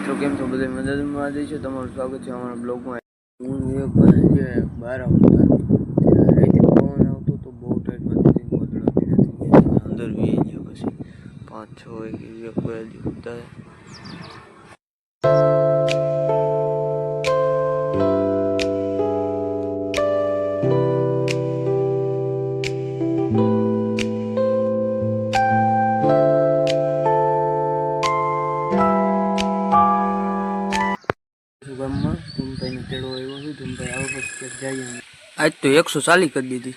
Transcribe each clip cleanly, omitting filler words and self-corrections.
મિત્રો કેમ છો બધા મદદમાં આવી છે તમારું સ્વાગત છે અમારા બ્લોગમાં હું એક જે બહાર આવતા રાતે પવન આવતો તો બહુ ટાઈટમાં ગોદડાતી નથી અંદર વી ગયો પછી 5-6 વાગે એક વાગે ઉઠતા ગામમાં ધૂમભાઈને તેડો આવ્યો છે ધૂમભાઈ આવો પછી જઈએ આજ તો 140 કરી દીધી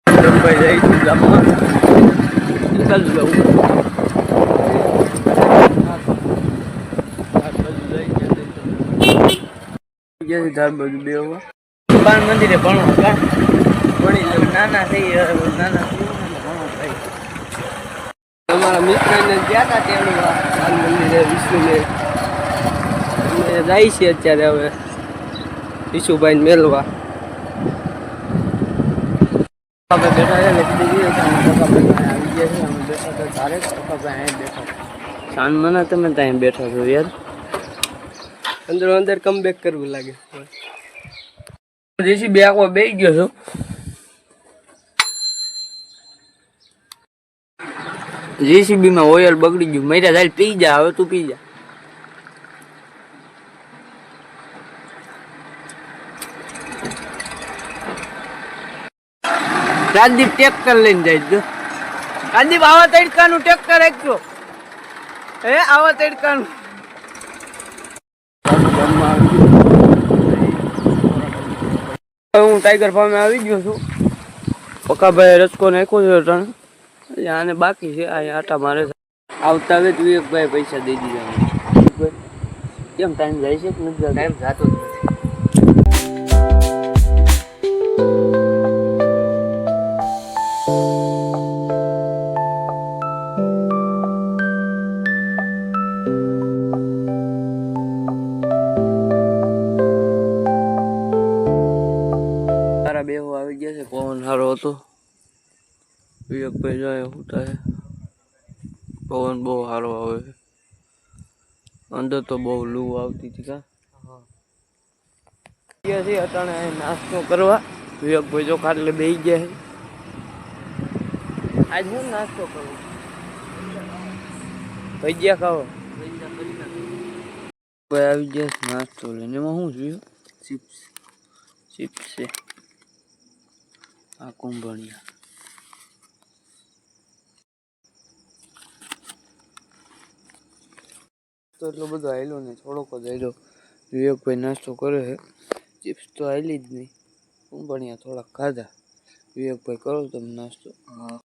ધૂમભાઈ જાય છે ગામમાં ચાલુ જવું ધાર બાજુ બે બાર મંદિરે ભણવા ભણી નાના થઈ નાના ભણવા થાય અમારા મિત્રને ગયા હતા તેડવા બાર મંદિરે વિષ્ણુને જાય છે અત્યારે હવે ઈશુભાઈ મેલવા આપણે બેઠા છે લખી દીધી આવી ગયા છે અમે બેઠા તો સારે અહીં બેઠા સાંજ મને તમે ત્યાં બેઠા છો યાર અંદર અંદર કમબેક કરવું લાગે જેસી બે આખો બે ગયો છો જેસીબી માં ઓઇલ બગડી ગયું મર્યા જાય પી જા હવે તું પી જા રાજદીપ ટ્રેક્ટર લઈને જાય જો રાજદીપ આવા તડકાનું ટ્રેક્ટર રાખજો હે આવા તડકાનું હું ટાઈગર ફાર્મે આવી ગયો છું પક્કાભાઈ રસકો નાખ્યો છે ત્રણ આને બાકી છે આ આટા મારે આવતા હવે વિવેકભાઈ પૈસા દઈ દીધા કેમ ટાઈમ જાય છે કે નથી ટાઈમ જતો જ નથી બેહો આવી ગયા છે પવન સારો હતો વિવેકભાઈ જાય હોતા છે પવન બહુ સારો આવે છે અંદર તો બહુ લૂ આવતી હતી કા છે અટાણે નાસ્તો કરવા વિવેકભાઈ જો ખાટલે બેસી ગયા છે આજ હું નાસ્તો કરું ભજીયા ખાવો ભાઈ આવી ગયા છે નાસ્તો લઈને એમાં શું જોયું ચિપ્સ છે આ કુંભણિયા તો એટલો બધો આવેલો ને થોડોક જ આવેલો વિવેકભાઈ નાસ્તો કરે છે ચિપ્સ તો આવેલી જ નહીં કુંભણિયા થોડાક ખાધા વિવેકભાઈ કરો તમે નાસ્તો હા